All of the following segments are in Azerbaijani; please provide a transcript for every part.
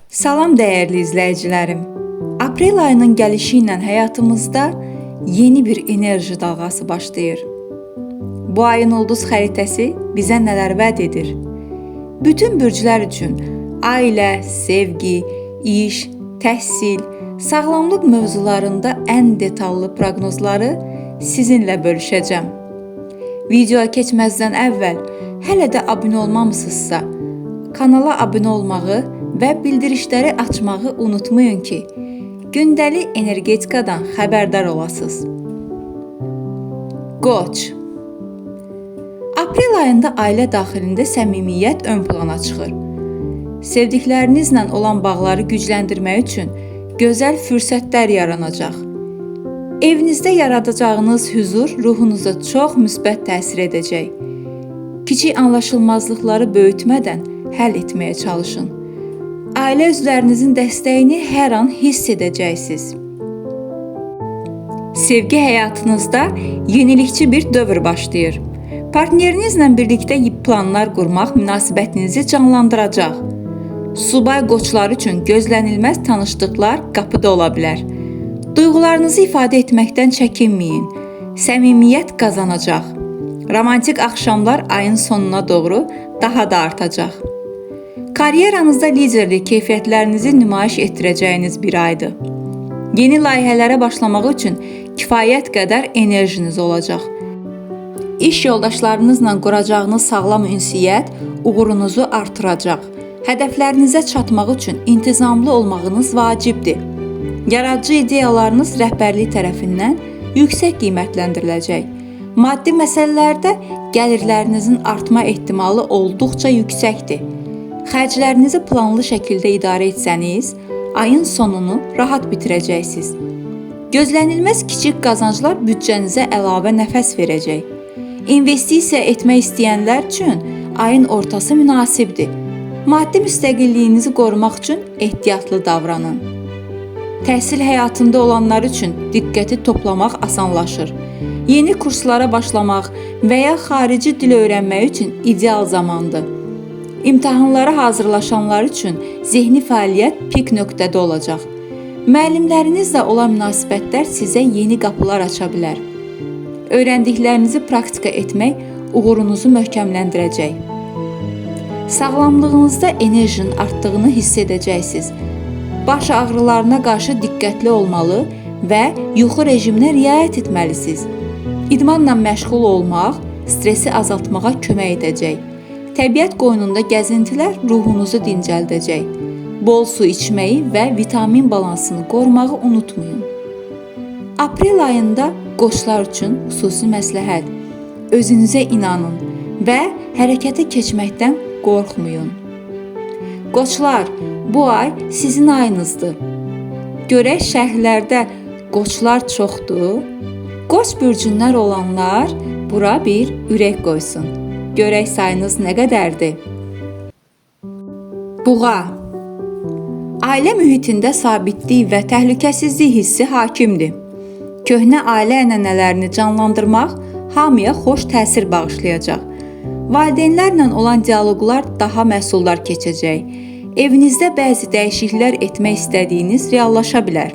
Salam dəyərli izləyicilərim. Aprel ayının gəlişi ilə həyatımızda yeni bir enerji dalğası başlayır. Bu ayın ulduz xəritəsi bizə nələr vəd edir? Bütün bürclər üçün ailə, sevgi, iş, təhsil, sağlamlıq mövzularında ən detallı proqnozları sizinlə bölüşəcəm. Videoya keçməzdən əvvəl hələ də abunə olmamısınızsa, kanala abunə olmağı və bildirişləri açmağı unutmayın ki, gündəlik energetikadan xəbərdar olasınız. Qoç. Aprel ayında ailə daxilində səmimiyyət ön plana çıxır. Sevdiklərinizlə olan bağları gücləndirmək üçün gözəl fürsətlər yaranacaq. Evinizdə yaradacağınız huzur ruhunuza çox müsbət təsir edəcək. Kiçik anlaşılmazlıqları böyütmədən həll etməyə çalışın. Ailə üzvlərinizin dəstəyini hər an hiss edəcəksiniz. Sevgi həyatınızda yenilikçi bir dövr başlayır. Partnerinizlə birlikdə planlar qurmaq münasibətinizi canlandıracaq. Subay qoçlar üçün gözlənilməz tanışlıqlar qapıda ola bilər. Duyğularınızı ifadə etməkdən çəkinməyin. Səmimiyyət qazanacaq. Romantik axşamlar ayın sonuna doğru daha da artacaq. Karyeranızda liderlik keyfiyyətlərinizi nümayiş etdirəcəyiniz bir aydır. Yeni layihələrə başlamaq üçün kifayət qədər enerjiniz olacaq. İş yoldaşlarınızla quracağınız sağlam ünsiyyət uğurunuzu artıracaq. Hədəflərinizə çatmaq üçün intizamlı olmağınız vacibdir. Yaradıcı ideyalarınız rəhbərlik tərəfindən yüksək qiymətləndiriləcək. Maddi məsələlərdə gəlirlərinizin artma ehtimalı olduqca yüksəkdir. Xərclərinizi planlı şəkildə idarə etsəniz, ayın sonunu rahat bitirəcəksiniz. Gözlənilməz kiçik qazanclar büdcənizə əlavə nəfəs verəcək. İnvestisiya etmək istəyənlər üçün ayın ortası münasibdir. Maddi müstəqilliyinizi qorumaq üçün ehtiyatlı davranın. Təhsil həyatında olanlar üçün diqqəti toplamaq asanlaşır. Yeni kurslara başlamaq və ya xarici dil öyrənmək üçün ideal zamandır. İmtahanlara hazırlaşanlar üçün zehni fəaliyyət pik nöqtədə olacaq. Müəllimlərinizlə olan münasibətlər sizə yeni qapılar aça bilər. Öyrəndiklərinizi praktika etmək uğurunuzu möhkəmləndirəcək. Sağlamlığınızda enerjinin artdığını hiss edəcəksiniz. Baş ağrılarına qarşı diqqətli olmalı və yuxu rejiminə riayət etməlisiniz. İdmanla məşğul olmaq stresi azaltmağa kömək edəcək. Təbiət qoynunda gəzintilər ruhunuzu dincəldəcək. Bol su içməyi və vitamin balansını qorumağı unutmayın. Aprel ayında qoçlar üçün xüsusi məsləhət. Özünüzə inanın və hərəkətə keçməkdən qorxmayın. Qoçlar, bu ay sizin ayınızdır. Görək şərhlərdə qoçlar çoxdur. Qoç bürcündən olanlar bura bir ürək qoysun. Görək sayınız nə qədərdir? Buğa. Ailə mühitində sabitlik və təhlükəsizlik hissi hakimdir. Köhnə ailə ənənələrini canlandırmaq hamıya xoş təsir bağışlayacaq. Valideynlərlə olan dialoqlar daha məhsuldar keçəcək. Evinizdə bəzi dəyişikliklər etmək istədiyiniz reallaşa bilər.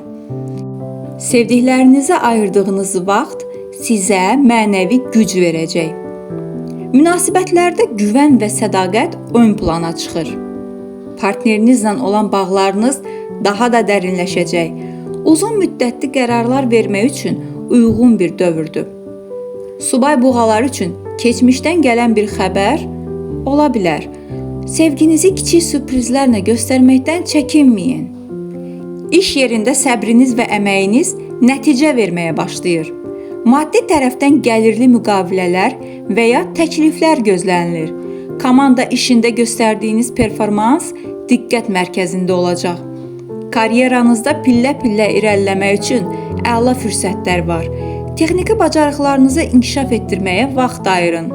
Sevdiklərinizə ayırdığınız vaxt sizə mənəvi güc verəcək. Münasibətlərdə güvən və sədaqət ön plana çıxır. Partnerinizlə olan bağlarınız daha da dərinləşəcək. Uzun müddətli qərarlar vermək üçün uyğun bir dövrdür. Subay buğalar üçün keçmişdən gələn bir xəbər ola bilər. Sevginizi kiçik sürprizlərlə göstərməkdən çəkinməyin. İş yerində səbriniz və əməyiniz nəticə verməyə başlayır. Maddi tərəfdən gəlirli müqavilələr və ya təkliflər gözlənilir. Komanda işində göstərdiyiniz performans diqqət mərkəzində olacaq. Karyeranızda pillə-pillə irəliləmək üçün əla fürsətlər var. Texniki bacarıqlarınızı inkişaf etdirməyə vaxt ayırın.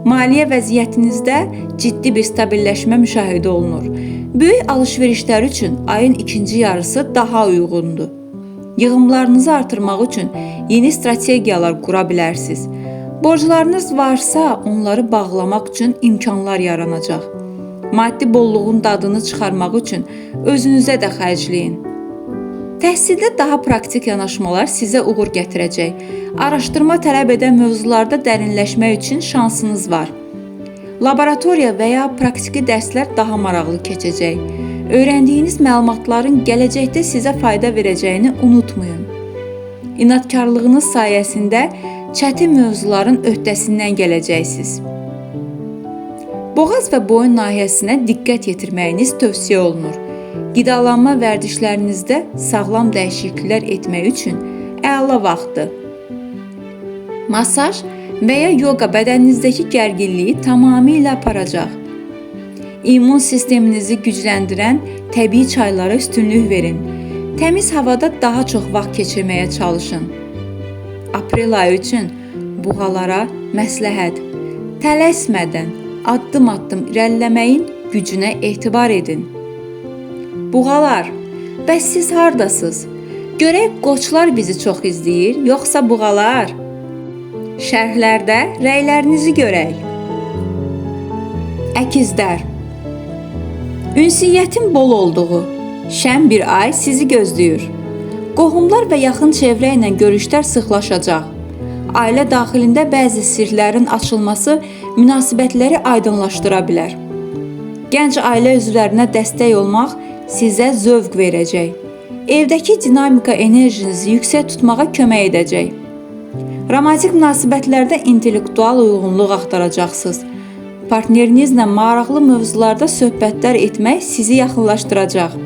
Maliyyə vəziyyətinizdə ciddi bir stabilləşmə müşahidə olunur. Böyük alış-verişlər üçün ayın ikinci yarısı daha uyğundur. Yığımlarınızı artırmaq üçün yeni strategiyalar qura bilərsiniz. Borclarınız varsa onları bağlamaq üçün imkanlar yaranacaq. Maddi bolluğun dadını çıxarmaq üçün özünüzə də xərcləyin. Təhsildə daha praktik yanaşmalar sizə uğur gətirəcək. Araşdırma tələb edən mövzularda dərinləşmək üçün şansınız var. Laboratoriya və ya praktiki dərslər daha maraqlı keçəcək. Öyrəndiyiniz məlumatların gələcəkdə sizə fayda verəcəyini unutmayın. İnadkarlığınız sayəsində çətin mövzuların öhdəsindən gələcəksiniz. Boğaz və boyun nahiyəsinə diqqət yetirməyiniz tövsiyə olunur. Qidalanma vərdişlərinizdə sağlam dəyişikliklər etmək üçün əla vaxtdır. Masaj və ya yoga bədəninizdəki gərginliyi tamamilə aparacaq. İmmun sisteminizi gücləndirən təbii çaylara üstünlük verin. Təmiz havada daha çox vaxt keçirməyə çalışın. Aprel ayı üçün buğalara məsləhət. Tələsmədən addım-addım irəliləməyin gücünə etibar edin. Buğalar, bəs siz hardasınız? Görək qoçlar bizi çox izləyir, yoxsa buğalar? Şərhlərdə rəylərinizi görək. Əkizlər, ünsiyyətin bol olduğu şən bir ay sizi gözləyir. Qohumlar və yaxın çevrə ilə görüşlər sıxlaşacaq. Ailə daxilində bəzi sirlərin açılması münasibətləri aydınlaşdıra bilər. Gənc ailə üzvlərinə dəstək olmaq sizə zövq verəcək. Evdəki dinamika enerjinizi yüksək tutmağa kömək edəcək. Romantik münasibətlərdə intellektual uyğunluq axtaracaqsınız. Partnerinizlə maraqlı mövzularda söhbətlər etmək sizi yaxınlaşdıracaq.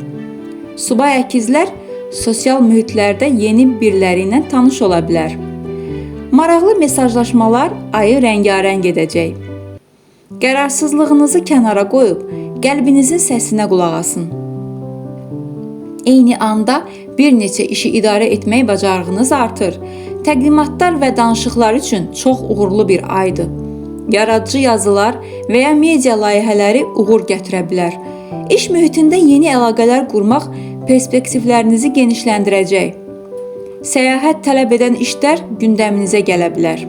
Subay əkizlər sosial mühitlərdə yeni biriləri ilə tanış ola bilər. Maraqlı mesajlaşmalar ayı rəngarəng edəcək. Qərarsızlığınızı kənara qoyub qəlbinizin səsinə qulaq asın. Eyni anda bir neçə işi idarə etmək bacarığınız artır. Təqdimatlar və danışıqlar üçün çox uğurlu bir aydır. Yaradıcı yazılar və ya media layihələri uğur gətirə bilər. İş mühitində yeni əlaqələr qurmaq perspektivlərinizi genişləndirəcək. Səyahət tələb edən işlər gündəminizə gələ bilər.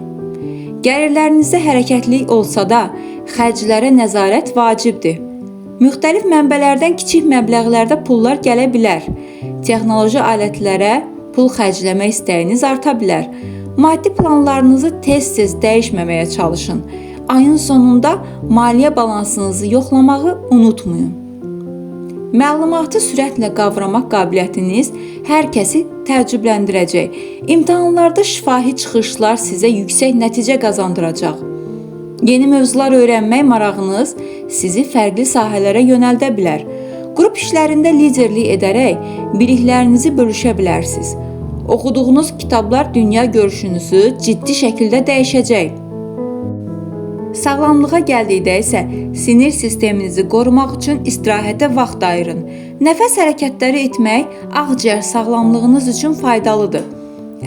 Gəlirlərinizdə hərəkətlilik olsa da, xərclərə nəzarət vacibdir. Müxtəlif mənbələrdən kiçik məbləğlərdə pullar gələ bilər. Texnoloji alətlərə pul xərcləmək istəyiniz arta bilər. Maddi planlarınızı tez-tez dəyişməməyə çalışın. Ayın sonunda maliyyə balansınızı yoxlamağı unutmayın. Məlumatı sürətlə qavramaq qabiliyyətiniz hər kəsi təəccübləndirəcək. İmtahanlarda şifahi çıxışlar sizə yüksək nəticə qazandıracaq. Yeni mövzular öyrənmək marağınız sizi fərqli sahələrə yönəldə bilər. Qrup işlərində liderlik edərək biliklərinizi bölüşə bilərsiniz. Oxuduğunuz kitablar dünya görüşünüzü ciddi şəkildə dəyişəcək. Sağlamlığa gəldikdə isə sinir sisteminizi qorumaq üçün istirahətə vaxt ayırın. Nəfəs hərəkətləri etmək ağciyər sağlamlığınız üçün faydalıdır.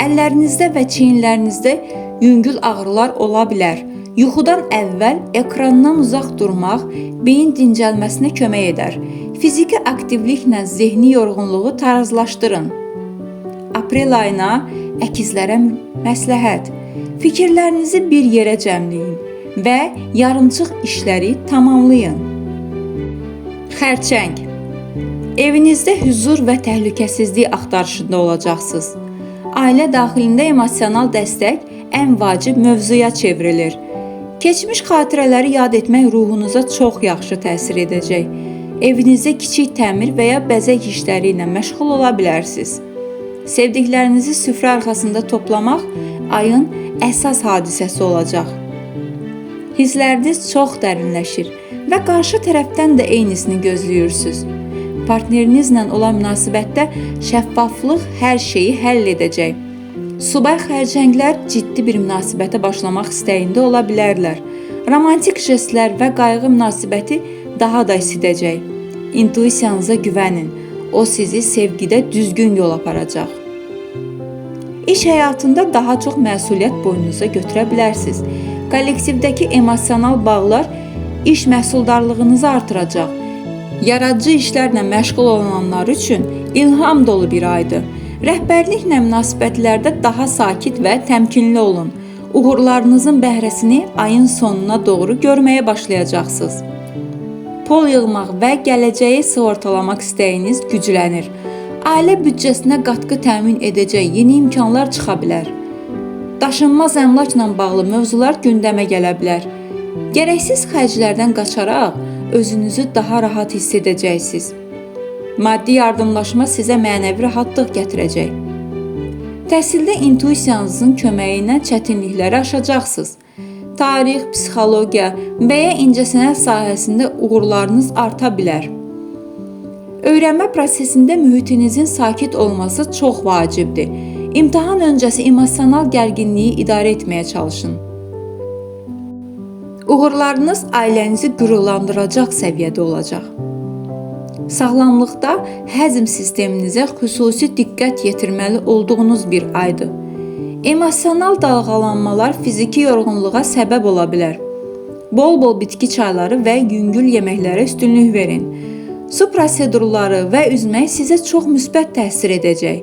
Əllərinizdə və çiyinlərinizdə yüngül ağrılar ola bilər. Yuxudan əvvəl ekrandan uzaq durmaq beyin dincəlməsinə kömək edər. Fiziki aktivliklə zehni yorğunluğu tarazlaşdırın. Aprel ayına əkizlərə məsləhət. Fikirlərinizi bir yerə cəmləyin və yarımçıq işləri tamamlayın. Xərçəng, evinizdə huzur və təhlükəsizlik axtarışında olacaqsınız. Ailə daxilində emosional dəstək ən vacib mövzuya çevrilir. Keçmiş xatirələri yad etmək ruhunuza çox yaxşı təsir edəcək. Evinizdə kiçik təmir və ya bəzək işləri ilə məşğul ola bilərsiniz. Sevdiklərinizi süfrə arxasında toplamaq ayın əsas hadisəsi olacaq. Hissləriniz çox dərinləşir və qarşı tərəfdən də eynisini gözləyirsiniz. Partnerinizlə olan münasibətdə şəffaflıq hər şeyi həll edəcək. Subay xərçənglər ciddi bir münasibətə başlamaq istəyində ola bilərlər. Romantik jestlər və qayğı münasibəti daha da isidəcək. İntuisiyanıza güvənin. O sizi sevgidə düzgün yol aparacaq. İş həyatında daha çox məsuliyyət boynunuza götürə bilərsiniz. Kollektivdəki emosional bağlar iş məhsuldarlığınızı artıracaq. Yaradıcı işlərlə məşğul olanlar üçün ilham dolu bir aydır. Rəhbərliklə münasibətlərdə daha sakit və təmkinli olun. Uğurlarınızın bəhrəsini ayın sonuna doğru görməyə başlayacaqsınız. pul yığmaq və gələcəyi sığortalamaq istəyiniz güclənir. Ailə büdcəsinə qatqı təmin edəcək yeni imkanlar çıxa bilər. Daşınmaz əmlakla bağlı mövzular gündəmə gələ bilər. Gərəksiz xərclərdən qaçaraq özünüzü daha rahat hiss edəcəksiniz. Maddi yardımlaşma sizə mənəvi rahatlıq gətirəcək. Təhsildə intuisiyanızın köməyi ilə çətinlikləri aşacaqsınız. Tarix, psixologiya və ya incəsənət sahəsində uğurlarınız arta bilər. Öyrənmə prosesində mühitinizin sakit olması çox vacibdir. İmtahan öncəsi emosional gərginliyi idarə etməyə çalışın. Uğurlarınız ailənizi qürurlandıracaq səviyyədə olacaq. Sağlamlıqda həzm sisteminizə xüsusi diqqət yetirməli olduğunuz bir aydır. Emosional dalğalanmalar fiziki yorğunluğa səbəb ola bilər. Bol-bol bitki çayları və yüngül yeməklərə üstünlük verin. Su prosedurları və üzmək sizə çox müsbət təsir edəcək.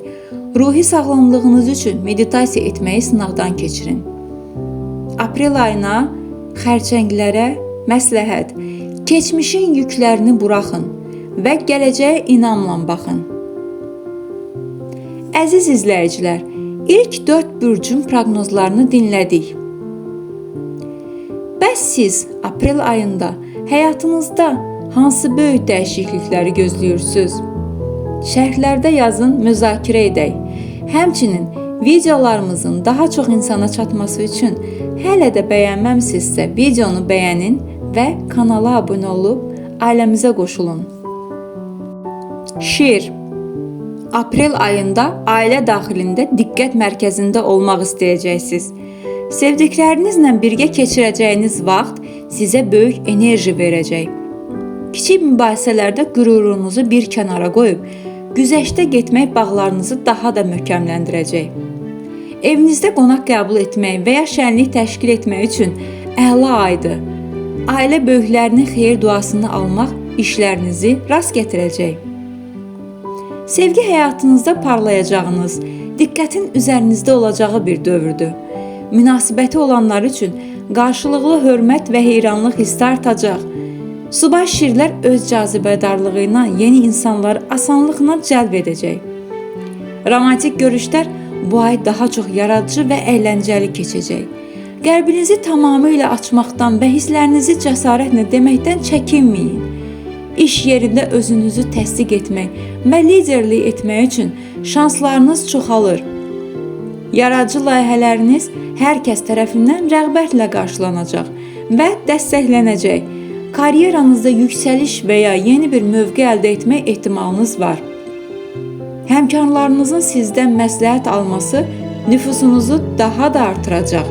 Ruhi sağlamlığınız üçün meditasiya etməyi sınaqdan keçirin. Aprel ayına xərçənglərə məsləhət, keçmişin yüklərini buraxın və gələcəyə inamla baxın. Əziz izləyicilər, ilk 4 bürcün proqnozlarını dinlədik. Bəs siz aprel ayında həyatınızda hansı böyük dəyişiklikləri gözləyirsiniz? Şərhlərdə yazın, müzakirə edək. Həmçinin videolarımızın daha çox insana çatması üçün hələ də bəyənməmisinizsə videonu bəyənin və kanala abunə olub ailəmizə qoşulun. Şir. Aprel ayında ailə daxilində diqqət mərkəzində olmaq istəyəcəksiniz. Sevdiklərinizlə birgə keçirəcəyiniz vaxt sizə böyük enerji verəcək. Kiçik mübahisələrdə qürurunuzu bir kənara qoyub, güzəştə getmək bağlarınızı daha da möhkəmləndirəcək. Evinizdə qonaq qəbul etmək və ya şənlik təşkil etmək üçün əla aydır. Ailə böyüklərinin xeyir duasını almaq işlərinizi rast gətirəcək. Sevgi həyatınızda parlayacağınız, diqqətin üzərinizdə olacağı bir dövrdür. Münasibəti olanlar üçün qarşılıqlı hörmət və heyranlıq hissi artacaq. Subay şirlər öz cazibədarlığı ilə yeni insanları asanlıqla cəlb edəcək. Romantik görüşlər bu ay daha çox yaradıcı və əyləncəli keçəcək. Qəlbinizi tamamilə açmaqdan və hisslərinizi cəsarətlə deməkdən çəkinməyin. İş yerində özünüzü təsdiq etmək və liderlik etmək üçün şanslarınız çoxalır. Yaradıcı layihələriniz hər kəs tərəfindən rəğbətlə qarşılanacaq və dəstəklənəcək. Karyeranızda yüksəliş və ya yeni bir mövqe əldə etmək ehtimalınız var. Həmkarlarınızın sizdən məsləhət alması nüfusunuzu daha da artıracaq.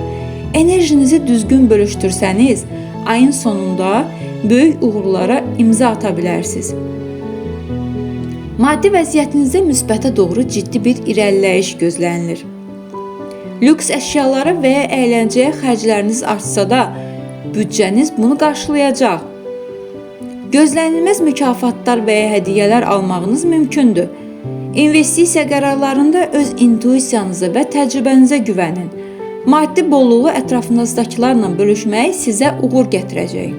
Enerjinizi düzgün bölüşdürsəniz, ayın sonunda böyük uğurlara imza ata bilərsiniz. Maddi vəziyyətinizdə müsbətə doğru ciddi bir irəliləyiş gözlənilir. Lüks əşyaları və ya əyləncəyə xərcləriniz artsa da, büdcəniz bunu qarşılayacaq. Gözlənilməz mükafatlar və ya hədiyyələr almağınız mümkündür. İnvestisiya qərarlarında öz intuisiyanıza və təcrübənizə güvənin. Maddi bolluğu ətrafınızdakilarla bölüşmək sizə uğur gətirəcək.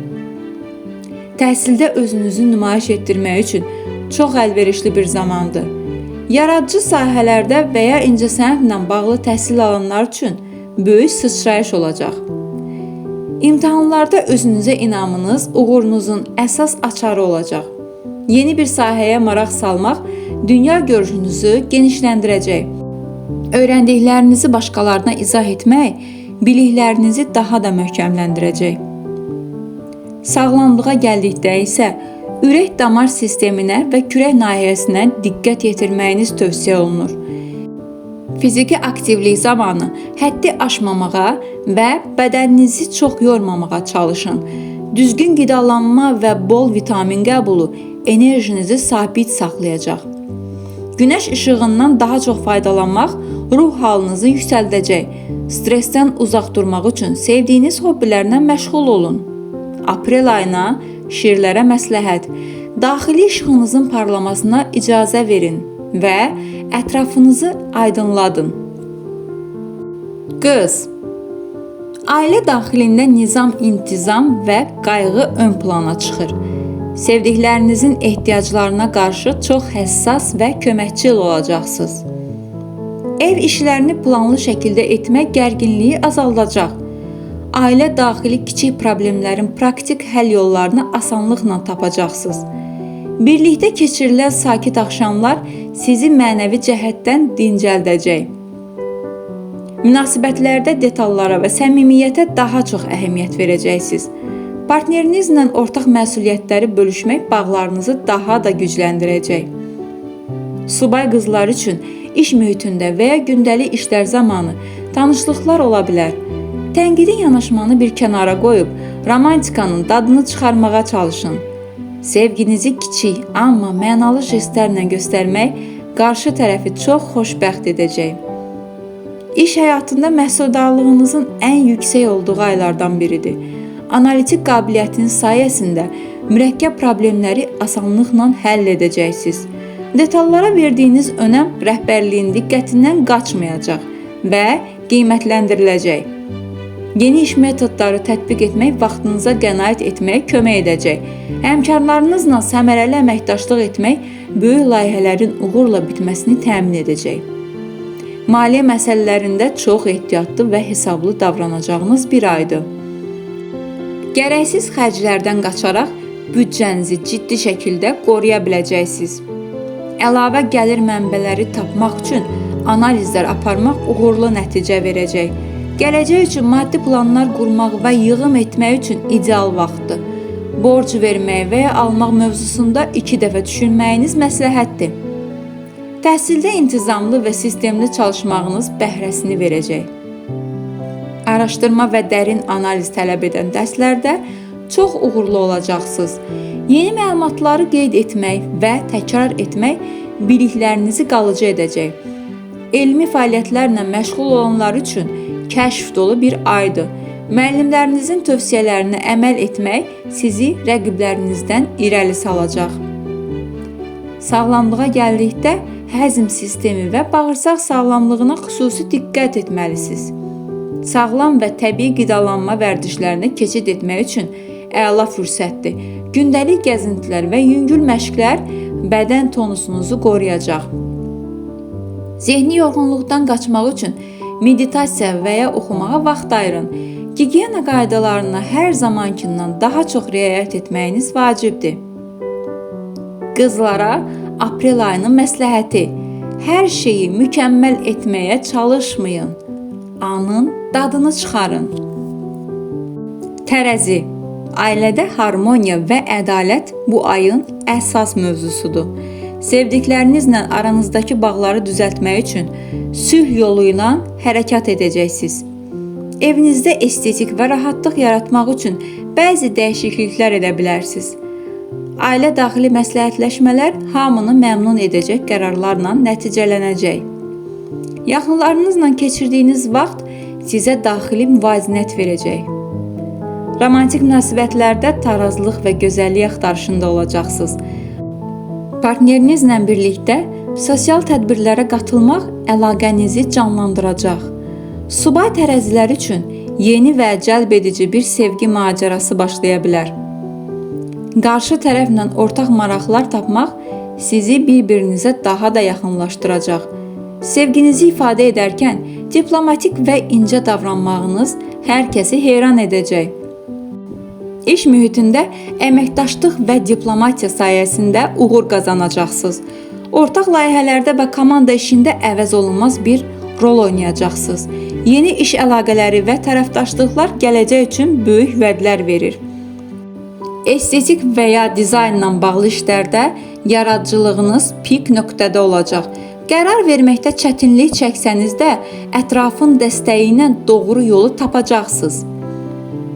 Təhsildə özünüzü nümayiş etdirmək üçün çox əlverişli bir zamandır. Yaradıcı sahələrdə və ya incəsənətlə bağlı təhsil alanlar üçün böyük sıçrayış olacaq. İmtahanlarda özünüzə inamınız uğurunuzun əsas açarı olacaq. Yeni bir sahəyə maraq salmaq dünya görüşünüzü genişləndirəcək. Öyrəndiklərinizi başqalarına izah etmək biliklərinizi daha da möhkəmləndirəcək. Sağlamlığa gəldikdə isə ürək-damar sisteminə və kürək nahiyəsinə diqqət yetirməyiniz tövsiyə olunur. Fiziki aktivlik zamanı həddi aşmamağa və bədəninizi çox yormamağa çalışın. Düzgün qidalanma və bol vitamin qəbulu enerjinizi sabit saxlayacaq. Günəş işığından daha çox faydalanmaq ruh halınızı yüksəldəcək. Stressdən uzaq durmaq üçün sevdiyiniz hobbilərlə məşğul olun. Aprel ayına şirlərə məsləhət, daxili işığınızın parlamasına icazə verin və ətrafınızı aydınladın. Qız. Ailə daxilində nizam, intizam və qayğı ön plana çıxır. Sevdiklərinizin ehtiyaclarına qarşı çox həssas və köməkçil olacaqsınız. Ev işlərini planlı şəkildə etmək gərginliyi azaldacaq. Ailə daxili kiçik problemlərin praktik həll yollarını asanlıqla tapacaqsınız. Birlikdə keçirilən sakit axşamlar sizi mənəvi cəhətdən dincəldəcək. Münasibətlərdə detallara və səmimiyyətə daha çox əhəmiyyət verəcəksiniz. Partnerinizlə ortaq məsuliyyətləri bölüşmək bağlarınızı daha da gücləndirəcək. Subay qızlar üçün iş mühitində və ya gündəlik işlər zamanı tanışlıqlar ola bilər. Tənqidi yanaşmanı bir kənara qoyub, romantikanın dadını çıxarmağa çalışın. Sevginizi kiçik, amma mənalı jestlərlə göstərmək qarşı tərəfi çox xoşbəxt edəcək. İş həyatında məhsuldarlığınızın ən yüksək olduğu aylardan biridir. Analitik qabiliyyətiniz sayəsində mürəkkəb problemləri asanlıqla həll edəcəksiniz. Detallara verdiyiniz önəm rəhbərliyin diqqətindən qaçmayacaq və qiymətləndiriləcək. Yeni iş metodları tətbiq etmək vaxtınıza qənaət etməyə kömək edəcək. Həmkarlarınızla səmərəli əməkdaşlıq etmək böyük layihələrin uğurla bitməsini təmin edəcək. Maliyyə məsələlərində çox ehtiyatlı və hesablı davranacağınız bir aydır. Gərəksiz xərclərdən qaçaraq büdcənizi ciddi şəkildə qoruya biləcəksiniz. Əlavə gəlir mənbələri tapmaq üçün analizlər aparmaq uğurlu nəticə verəcək. Gələcək üçün maddi planlar qurmaq və yığım etmək üçün ideal vaxtdır. Borc vermək və ya almaq mövzusunda 2 dəfə düşünməyiniz məsləhətdir. Təhsildə intizamlı və sistemli çalışmağınız bəhrəsini verəcək. Araşdırma və dərin analiz tələb edən dərslərdə çox uğurlu olacaqsınız. Yeni məlumatları qeyd etmək və təkrar etmək biliklərinizi qalıcı edəcək. Elmi fəaliyyətlərlə məşğul olanlar üçün kəşf dolu bir aydır. Müəllimlərinizin tövsiyələrinə əməl etmək sizi rəqiblərinizdən irəli salacaq. Sağlamlığa gəldikdə həzm sistemi və bağırsaq sağlamlığına xüsusi diqqət etməlisiniz. Sağlam və təbii qidalanma vərdişlərinə keçid etmək üçün əla fürsətdir. Gündəlik gəzintilər və yüngül məşqlər bədən tonusunuzu qoruyacaq. Zehni yorğunluqdan qaçmaq üçün meditasiya və ya oxumağa vaxt ayırın. Gigiyena qaydalarına hər zamankindən daha çox riayət etməyiniz vacibdir. Qızlara aprel ayının məsləhəti: hər şeyi mükəmməl etməyə çalışmayın. Anın dadını çıxarın. Tərəzi, ailədə harmoniya və ədalət bu ayın əsas mövzusudur. Sevdiklərinizlə aranızdakı bağları düzəltmək üçün sülh yolu ilə hərəkət edəcəksiniz. Evinizdə estetik və rahatlıq yaratmaq üçün bəzi dəyişikliklər edə bilərsiniz. Ailə daxili məsləhətləşmələr hamını məmnun edəcək qərarlarla nəticələnəcək. Yaxınlarınızla keçirdiyiniz vaxt sizə daxili müvazinət verəcək. Romantik münasibətlərdə tarazlıq və gözəllik axtarışında olacaqsınız. Partnerinizlə birlikdə sosial tədbirlərə qatılmaq əlaqənizi canlandıracaq. Subay tərəzilər üçün yeni və cəlb edici bir sevgi macərası başlaya bilər. Qarşı tərəflə ortaq maraqlar tapmaq sizi bir-birinizə daha da yaxınlaşdıracaq. Sevginizi ifadə edərkən diplomatik və incə davranmağınız hər kəsi heyran edəcək. İş mühitində əməkdaşlıq və diplomatiya sayəsində uğur qazanacaqsınız. Ortaq layihələrdə və komanda işində əvəz olunmaz bir rol oynayacaqsınız. Yeni iş əlaqələri və tərəfdaşlıqlar gələcək üçün böyük vədlər verir. Estetik və ya dizaynla bağlı işlərdə yaradıcılığınız pik nöqtədə olacaq. Qərar verməkdə çətinlik çəksəniz də ətrafın dəstəyi ilə doğru yolu tapacaqsınız.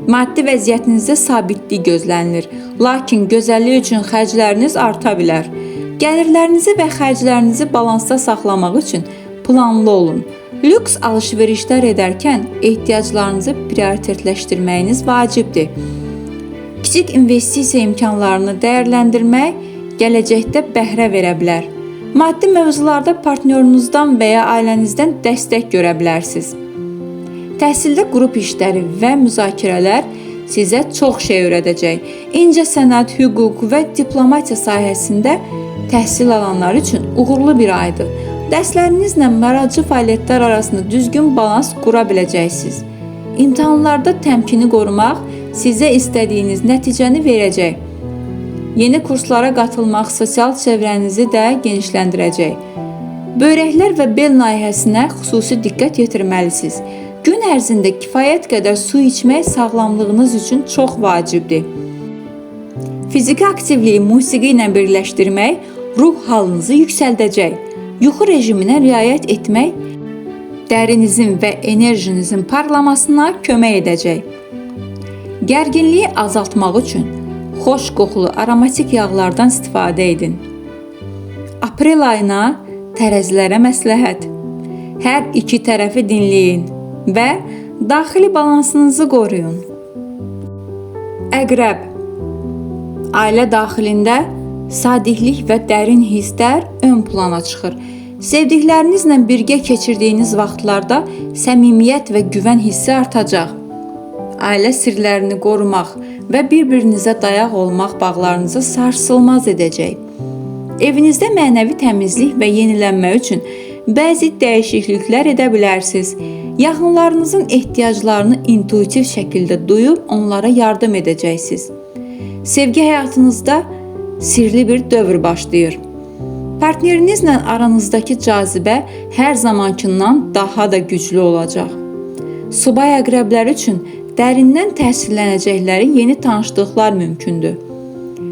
Maddi vəziyyətinizdə sabitlik gözlənilir, lakin gözəllik üçün xərcləriniz arta bilər. Gəlirlərinizi və xərclərinizi balansda saxlamaq üçün planlı olun. Lüks alış-verişlər edərkən ehtiyaclarınızı prioritetləşdirməyiniz vacibdir. Kiçik investisiya imkanlarını dəyərləndirmək gələcəkdə bəhrə verə bilər. Maddi mövzularda partnyorunuzdan və ya ailənizdən dəstək görə bilərsiniz. Təhsildə qrup işləri və müzakirələr sizə çox şey öyrədəcək. İncəsənət, hüquq və diplomatiya sahəsində təhsil alanlar üçün uğurlu bir aydır. Dərslərinizlə məracı fəaliyyətlər arasında düzgün balans qura biləcəksiniz. İmtahanlarda təmkini qorumaq sizə istədiyiniz nəticəni verəcək. Yeni kurslara qatılmaq sosial çevrənizi də genişləndirəcək. Böyrəklər və bel nahiyəsinə xüsusi diqqət yetirməlisiniz. Gün ərzində kifayət qədər su içmək sağlamlığınız üçün çox vacibdir. Fiziki aktivliyi musiqi ilə birləşdirmək ruh halınızı yüksəldəcək. Yuxu rejiminə riayət etmək dərinizin və enerjinizin parlamasına kömək edəcək. Gərginliyi azaltmaq üçün xoş qoxulu aromatik yağlardan istifadə edin. Aprel ayına tərəzilərə məsləhət. Hər iki tərəfi dinləyin və daxili balansınızı qoruyun. Əqrəb. Ailə daxilində sadiqlik və dərin hisslər ön plana çıxır. Sevdiklərinizlə birgə keçirdiyiniz vaxtlarda səmimiyyət və güvən hissi artacaq. Ailə sirlərini qorumaq və bir-birinizə dayaq olmaq bağlarınızı sarsılmaz edəcək. Evinizdə mənəvi təmizlik və yenilənmə üçün bəzi dəyişikliklər edə bilərsiniz. Yaxınlarınızın ehtiyaclarını intuitiv şəkildə duyub onlara yardım edəcəksiniz. Sevgi həyatınızda sirli bir dövr başlayır. Partnerinizlə aranızdakı cazibə hər zamankından daha da güclü olacaq. Subay əqrəbləri üçün dərindən təsirlənəcəkləri yeni tanışlıqlar mümkündür.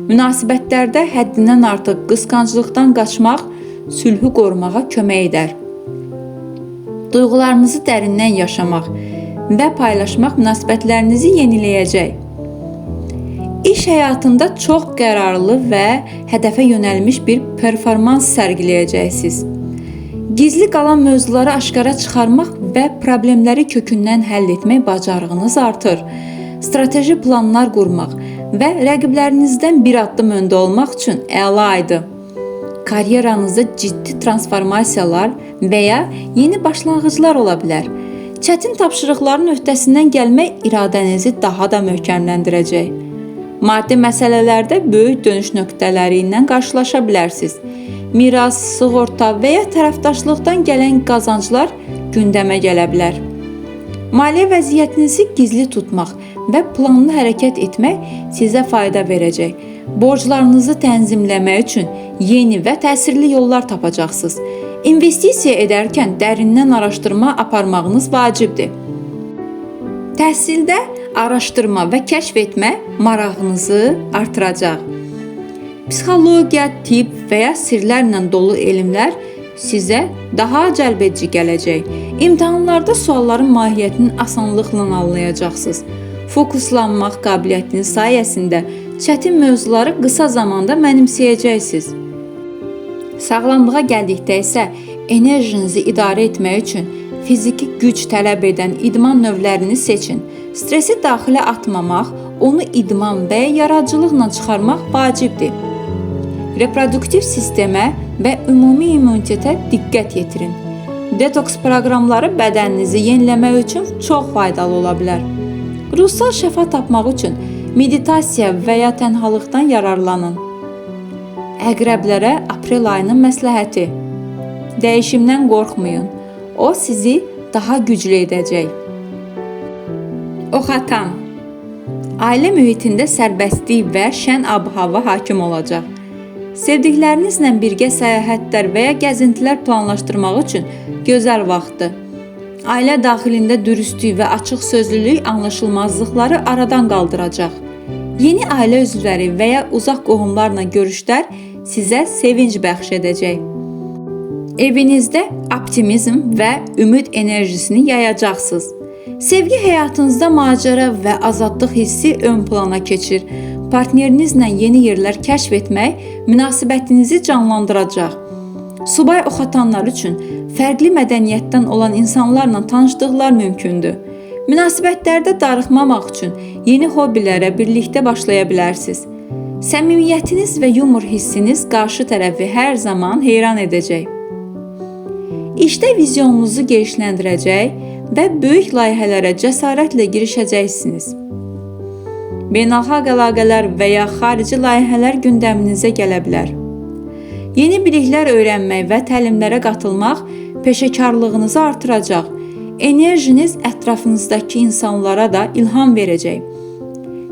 Münasibətlərdə həddindən artıq qısqanclıqdan qaçmaq sülhü qorumağa kömək edər. Duyğularınızı dərindən yaşamaq və paylaşmaq münasibətlərinizi yeniləyəcək. İş həyatında çox qərarlı və hədəfə yönəlmiş bir performans sərgiləyəcəksiniz. Gizli qalan mövzuları aşkara çıxarmaq və problemləri kökündən həll etmək bacarığınız artır. Strateji planlar qurmaq və rəqiblərinizdən bir addım öndə olmaq üçün əla aydır. Karyeranızda ciddi transformasiyalar və ya yeni başlanğıclar ola bilər. Çətin tapşırıqların öhdəsindən gəlmək iradənizi daha da möhkəmləndirəcək. Maddi məsələlərdə böyük dönüş nöqtələri ilə qarşılaşa bilərsiniz. Miras, sığorta və ya tərəfdaşlıqdan gələn qazanclar gündəmə gələ bilər. Maliyyə vəziyyətinizi gizli tutmaq və planlı hərəkət etmək sizə fayda verəcək. Borclarınızı tənzimləmək üçün yeni və təsirli yollar tapacaqsınız. İnvestisiya edərkən dərindən araşdırma aparmağınız vacibdir. Təhsildə araşdırma və kəşf etmə marağınızı artıracaq. Psixologiya, tibb və ya sirlərlə dolu elmlər sizə daha cəlbedici gələcək. İmtahanlarda sualların mahiyyətini asanlıqla anlayacaqsınız. Fokuslanmaq qabiliyyətiniz sayəsində çətin mövzuları qısa zamanda mənimsəyəcəksiniz. Sağlamlığa gəldikdə isə enerjinizi idarə etmək üçün fiziki güc tələb edən idman növlərini seçin. Stresi daxilə atmamaq, onu idman və yaradıcılıqla çıxarmaq vacibdir. Reproduktiv sistemə və ümumi immunitetə diqqət yetirin. Detoks proqramları bədəninizi yeniləmək üçün çox faydalı ola bilər. Ruhsal şəfa tapmaq üçün meditasiya və ya tənhalıqdan yararlanın. Əqrəblərə aprel ayının məsləhəti. Dəyişimdən qorxmayın. O sizi daha güclü edəcək. Oxatan. Ailə mühitində sərbəstlik və şən ab-hava hakim olacaq. Sevdiklərinizlə birgə səyahətlər və ya gəzintilər planlaşdırmaq üçün gözəl vaxtdır. Ailə daxilində dürüstlük və açıq sözlülük anlaşılmazlıqları aradan qaldıracaq. Yeni ailə üzvləri və ya uzaq qohumlarla görüşlər sizə sevinc bəxş edəcək. Evinizdə optimizm və ümid enerjisini yayacaqsınız. Sevgi həyatınızda macəra və azadlıq hissi ön plana keçir. Partnerinizlə yeni yerlər kəşf etmək münasibətinizi canlandıracaq. Subay oxatanlar üçün fərqli mədəniyyətdən olan insanlarla tanışdıqlar mümkündür. Münasibətlərdə darıxmamaq üçün yeni hobbilərə birlikdə başlaya bilərsiniz. Səmimiyyətiniz və yumor hissiniz qarşı tərəfi hər zaman heyran edəcək. İşdə vizyonunuzu genişləndirəcək və böyük layihələrə cəsarətlə girişəcəksiniz. beynəlxalq əlaqələr və ya xarici layihələr gündəminizə gələ bilər. Yeni biliklər öyrənmək və təlimlərə qatılmaq peşəkarlığınızı artıracaq. Enerjiniz ətrafınızdakı insanlara da ilham verəcək.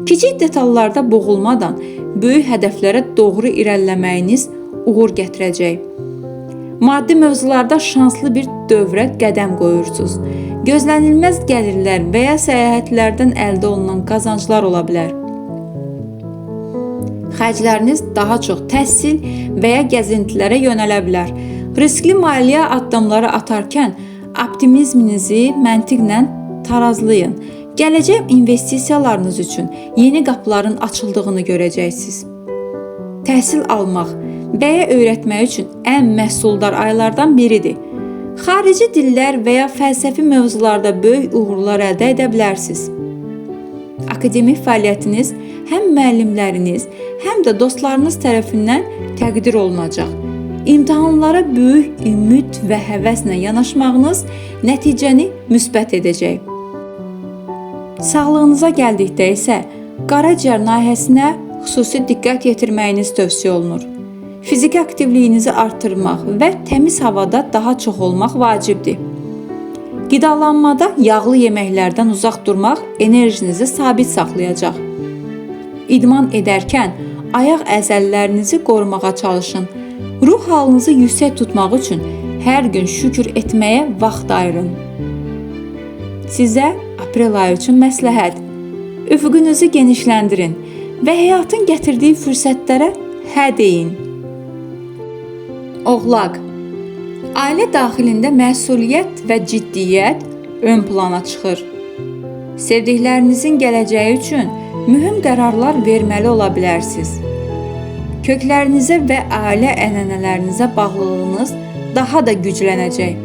Kiçik detallarda boğulmadan böyük hədəflərə doğru irəliləməyiniz uğur gətirəcək. Maddi mövzularda şanslı bir dövrə qədəm qoyursunuz. Gözlənilməz gəlirlər və ya səyahətlərdən əldə olunan qazanclar ola bilər. Xərcləriniz daha çox təhsil və ya gəzintilərə yönələ bilər. Riskli maliyyə addımları atarkən optimizminizi məntiqlə tarazlayın. Gələcək investisiyalarınız üçün yeni qapıların açıldığını görəcəksiniz. Təhsil almaq və ya öyrətmək üçün ən məhsuldar aylardan biridir. Xarici dillər və ya fəlsəfi mövzularda böyük uğurlar əldə edə bilərsiniz. Akademik fəaliyyətiniz həm müəllimləriniz, həm də dostlarınız tərəfindən təqdir olunacaq. İmtahanlara böyük ümid və həvəslə yanaşmağınız nəticəni müsbət edəcək. Sağlığınıza gəldikdə isə qaraciyər nahiyəsinə xüsusi diqqət yetirməyiniz tövsiyə olunur. Fiziki aktivliyinizi artırmaq və təmiz havada daha çox olmaq vacibdir. Qidalanmada yağlı yeməklərdən uzaq durmaq enerjinizi sabit saxlayacaq. İdman edərkən ayaq əzələlərinizi qorumağa çalışın. Ruh halınızı yüksək tutmaq üçün hər gün şükür etməyə vaxt ayırın. Sizə aprel ayı üçün məsləhət. Üfüqünüzü genişləndirin və həyatın gətirdiyi fürsətlərə hə deyin. Oğlaq, ailə daxilində məsuliyyət və ciddiyyət ön plana çıxır. Sevdiklərinizin gələcəyi üçün mühüm qərarlar verməli ola bilərsiniz. Köklərinizə və ailə ənənələrinizə bağlılığınız daha da güclənəcək.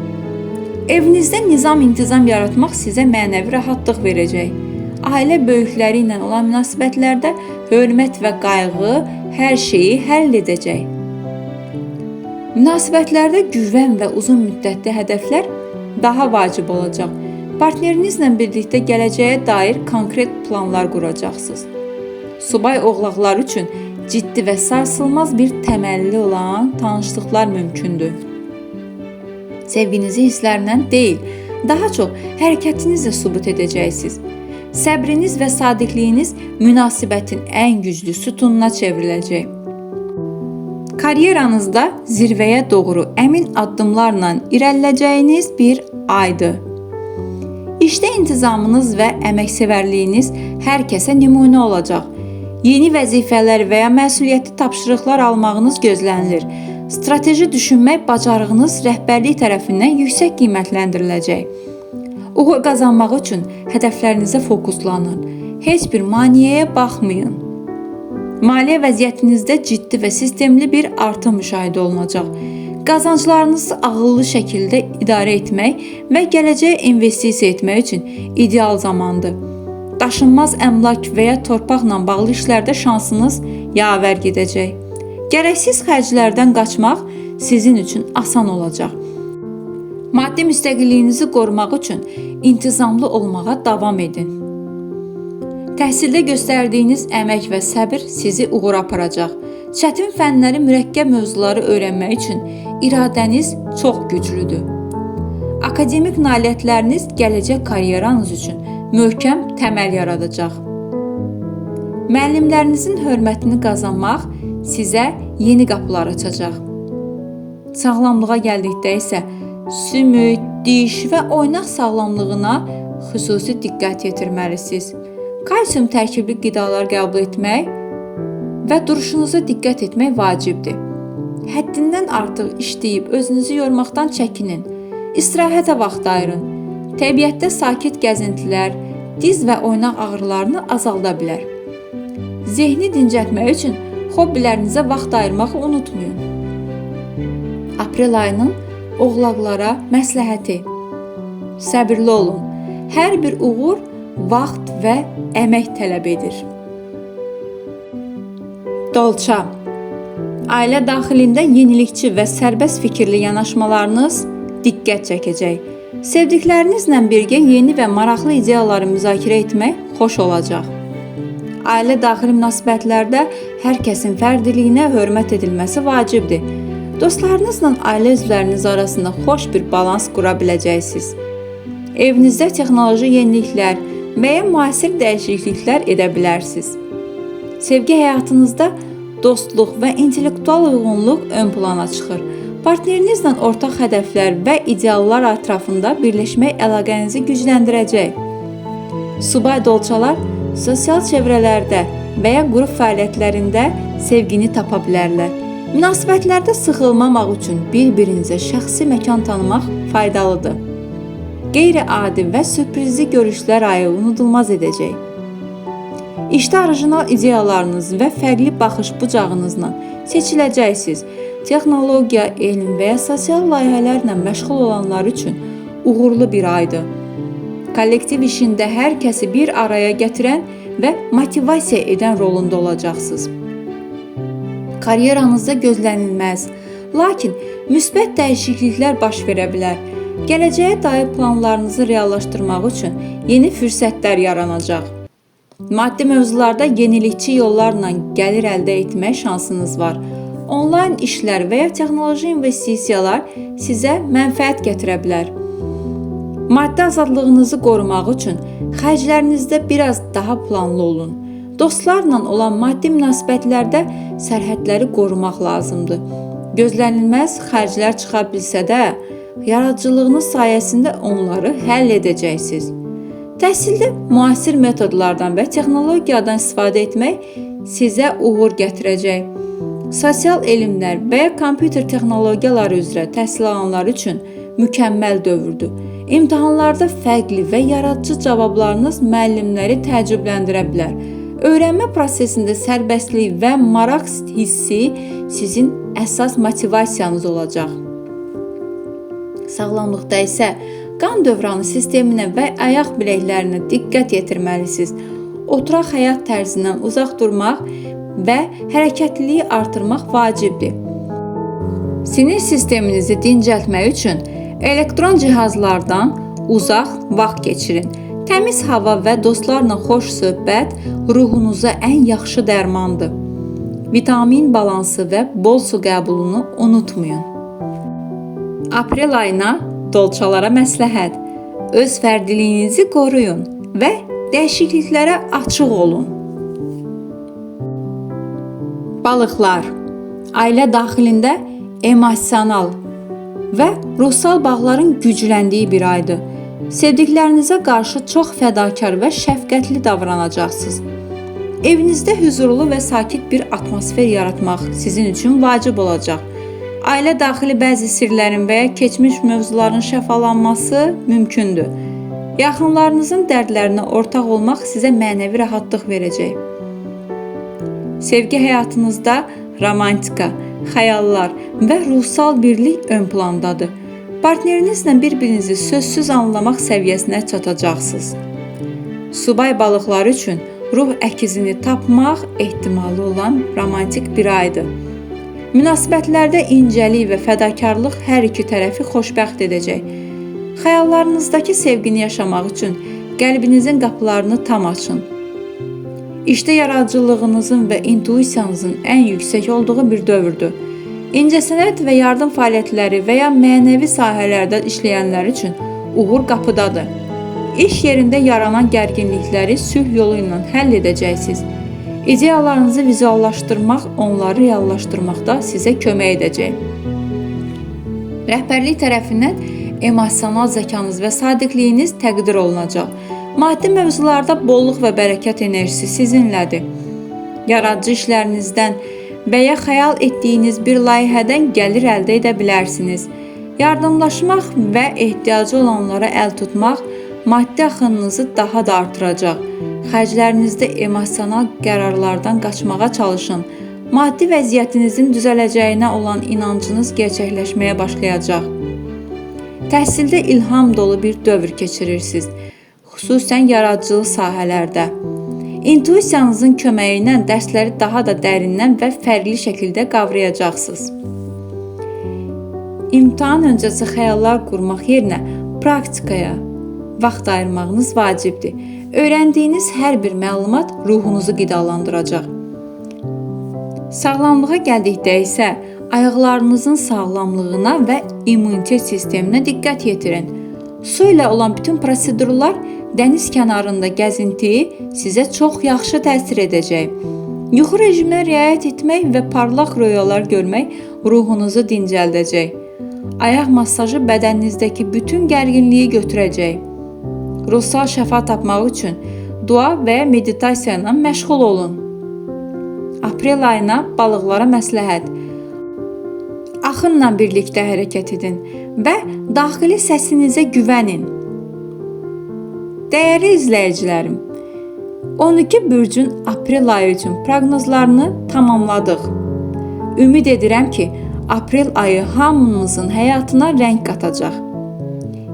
Evinizdə nizam-intizam yaratmaq sizə mənəvi rahatlıq verəcək. Ailə böyükləri ilə olan münasibətlərdə hörmət və qayğı hər şeyi həll edəcək. Münasibətlərdə güvən və uzun müddətli hədəflər daha vacib olacaq. Partnerinizlə birlikdə gələcəyə dair konkret planlar quracaqsınız. Subay oğlaqlar üçün ciddi və sarsılmaz bir təməlli olan tanışlıqlar mümkündür. Sevginizi hisslərlə deyil, daha çox hərəkətinizlə sübut edəcəksiniz. Səbriniz və sadiqliyiniz münasibətin ən güclü sütununa çevriləcək. Karyeranızda zirvəyə doğru əmin addımlarla irəliləyəcəyiniz bir aydır. İşdə intizamınız və əməksevərliyiniz hər kəsə nümunə olacaq. Yeni vəzifələr və ya məsuliyyətli tapşırıqlar almağınız gözlənilir. Strateji düşünmək bacarığınız rəhbərlik tərəfindən yüksək qiymətləndiriləcək. Uğur qazanmaq üçün hədəflərinizə fokuslanın. Heç bir maneəyə baxmayın. Maliyyə vəziyyətinizdə ciddi və sistemli bir artım müşahidə olunacaq. Qazanclarınızı ağıllı şəkildə idarə etmək və gələcəyə investisiya etmək üçün ideal zamandır. Daşınmaz əmlak və ya torpaqla bağlı işlərdə şansınız yavər gedəcək. Gərəksiz xərclərdən qaçmaq sizin üçün asan olacaq. Maddi müstəqilliyinizi qorumaq üçün intizamlı olmağa davam edin. Təhsildə göstərdiyiniz əmək və səbir sizi uğura aparacaq. Çətin fənləri, mürəkkəb mövzuları öyrənmək üçün iradəniz çox güclüdür. Akademik nailiyyətləriniz gələcək karyeranız üçün möhkəm təməl yaradacaq. Müəllimlərinizin hörmətini qazanmaq sizə yeni qapılar açacaq. Sağlamlığa gəldikdə isə sümük, diş və oynaq sağlamlığına xüsusi diqqət yetirməlisiniz. Kalsium tərkibli qidalar qəbul etmək və duruşunuza diqqət etmək vacibdir. Həddindən artıq işləyib özünüzü yormaqdan çəkinin. İstirahətə vaxt ayırın. Təbiətdə sakit gəzintilər diz və oynaq ağrılarını azalda bilər. Zehni dincəltmək üçün hobbilərinizə vaxt ayırmağı unutmayın. Aprel ayının oğlaqlara məsləhəti. Səbirli olun. Hər bir uğur vaxt və əmək tələb edir. Dolça. Ailə daxilində yenilikçi və sərbəst fikirli yanaşmalarınız diqqət çəkəcək. Sevdiklərinizlə birgə yeni və maraqlı ideyaları müzakirə etmək xoş olacaq. Ailə daxili münasibətlərdə hər kəsin fərdiliyinə hörmət edilməsi vacibdir. Dostlarınızla ailə üzvləriniz arasında xoş bir balans qura biləcəksiniz. Evinizdə texnoloji yeniliklər və ya müasir dəyişikliklər edə bilərsiniz. Sevgi həyatınızda dostluq və intellektual uyğunluq ön plana çıxır. Partnerinizlə ortaq hədəflər və ideallar ətrafında birləşmək əlaqənizi gücləndirəcək. Subay dolçalar sosial çevrələrdə və ya qrup fəaliyyətlərində sevgini tapa bilərlər. Münasibətlərdə sıxılmamaq üçün bir-birinizə şəxsi məkan tanımaq faydalıdır. Qeyri-adi və sürprizli görüşlər ayı unudulmaz edəcək. İşdə orijinal ideyalarınız və fərqli baxış bucağınızla seçiləcəksiniz. Texnologiya, elm və ya sosial layihələrlə məşğul olanlar üçün uğurlu bir aydır. Kollektiv işində hər kəsi bir araya gətirən və motivasiya edən rolunda olacaqsınız. Karyeranızda gözlənilməz, lakin müsbət dəyişikliklər baş verə bilər. Gələcəyə dair planlarınızı reallaşdırmaq üçün yeni fürsətlər yaranacaq. Maddi mövzularda yenilikçi yollarla gəlir əldə etmək şansınız var. Onlayn işlər və ya texnoloji investisiyalar sizə mənfəət gətirə bilər. Maddi azadlığınızı qorumaq üçün xərclərinizdə biraz daha planlı olun. Dostlarla olan maddi münasibətlərdə sərhədləri qorumaq lazımdır. Gözlənilməz xərclər çıxa bilsə də, yaradıcılığınız sayəsində onları həll edəcəksiniz. Təhsildə müasir metodlardan və texnologiyadan istifadə etmək sizə uğur gətirəcək. Sosial elmlər və ya kompüter texnologiyaları üzrə təhsil alanlar üçün mükəmməl dövrdür. İmtahanlarda fərqli və yaradıcı cavablarınız müəllimləri təəccübləndirə bilər. Öyrənmə prosesində sərbəstlik və maraq hissi sizin əsas motivasiyanız olacaq. Sağlamlıqda isə qan dövranı sisteminə və ayaq biləklərinə diqqət yetirməlisiniz. Oturaq həyat tərzindən uzaq durmaq və hərəkətliliyi artırmaq vacibdir. Sinir sisteminizi dincəltmək üçün elektron cihazlardan uzaq vaxt keçirin. Təmiz hava və dostlarla xoş söhbət ruhunuza ən yaxşı dərmandır. Vitamin balansı və bol su qəbulunu unutmayın. Aprel ayına dolçalara məsləhət. Öz fərdiliyinizi qoruyun və dəyişikliklərə açıq olun. Balıqlar, ailə daxilində emosional və ruhsal bağların gücləndiyi bir aydır. Sevdiklərinizə qarşı çox fədakar və şəfqətli davranacaqsınız. Evinizdə huzurlu və sakit bir atmosfer yaratmaq sizin üçün vacib olacaq. Ailə daxili bəzi sirlərin və ya keçmiş mövzuların şəfalanması mümkündür. Yaxınlarınızın dərdlərinə ortaq olmaq sizə mənəvi rahatlıq verəcək. Sevgi həyatınızda romantika, xəyallar və ruhsal birlik ön plandadır. Partnerinizlə bir-birinizi sözsüz anlamaq səviyyəsinə çatacaqsınız. Subay balıqları üçün ruh əkizini tapmaq ehtimalı olan romantik bir aydır. Münasibətlərdə incəlik və fədakarlıq hər iki tərəfi xoşbəxt edəcək. Xəyallarınızdakı sevgini yaşamaq üçün qəlbinizin qapılarını tam açın. İşdə yaradıcılığınızın və intuisiyanızın ən yüksək olduğu bir dövrdür. İncəsənət və yardım fəaliyyətləri və ya mənəvi sahələrdə işləyənlər üçün uğur qapıdadır. İş yerində yaranan gərginlikləri sülh yolu ilə həll edəcəksiniz. İdeyalarınızı vizuallaşdırmaq, onları reallaşdırmaqda sizə kömək edəcək. Rəhbərlik tərəfindən emosional zəkanız və sadiqliyiniz təqdir olunacaq. Maddi mövzularda bolluq və bərəkət enerjisi sizinlədir. Yaradıcı işlərinizdən və ya xəyal etdiyiniz bir layihədən gəlir əldə edə bilərsiniz. Yardımlaşmaq və ehtiyacı olanlara əl tutmaq maddi axınınızı daha da artıracaq. Xərclərinizdə emosional qərarlardan qaçmağa çalışın. Maddi vəziyyətinizin düzələcəyinə olan inancınız gerçəkləşməyə başlayacaq. Təhsildə ilham dolu bir dövr keçirirsiniz. Xüsusən yaradıcılıq sahələrdə. İntuisiyanızın köməyi ilə dərsləri daha da dərindən və fərqli şəkildə qavrayacaqsınız. İmtahan öncəsi xəyallar qurmaq yerinə praktikaya vaxt ayırmağınız vacibdir. Öyrəndiyiniz hər bir məlumat ruhunuzu qidalandıracaq. Sağlamlığa gəldikdə isə ayaqlarınızın sağlamlığına və immunitet sisteminə diqqət yetirin. Su ilə olan bütün prosedurlar, dəniz kənarında gəzinti sizə çox yaxşı təsir edəcək. Yuxu rejiminə riayət etmək və parlaq röyalar görmək ruhunuzu dincəldəcək. Ayaq masajı bədəninizdəki bütün gərginliyi götürəcək. Ruhsal şəfa tapmaq üçün dua və meditasiya ilə məşğul olun. Aprel ayına balıqlara məsləhət. Axınla birlikdə hərəkət edin və daxili səsinizə güvənin. Dəyərli izləyicilərim, 12 bürcün aprel ayı üçün proqnozlarını tamamladıq. Ümid edirəm ki, aprel ayı hamımızın həyatına rəng qatacaq.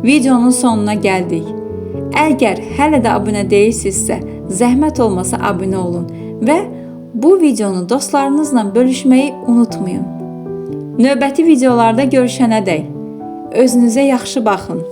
Videonun sonuna gəldik. Əgər hələ də abunə deyilsinizsə, zəhmət olmasa abunə olun və bu videonu dostlarınızla bölüşməyi unutmayın. Növbəti videolarda görüşənədək özünüzə yaxşı baxın.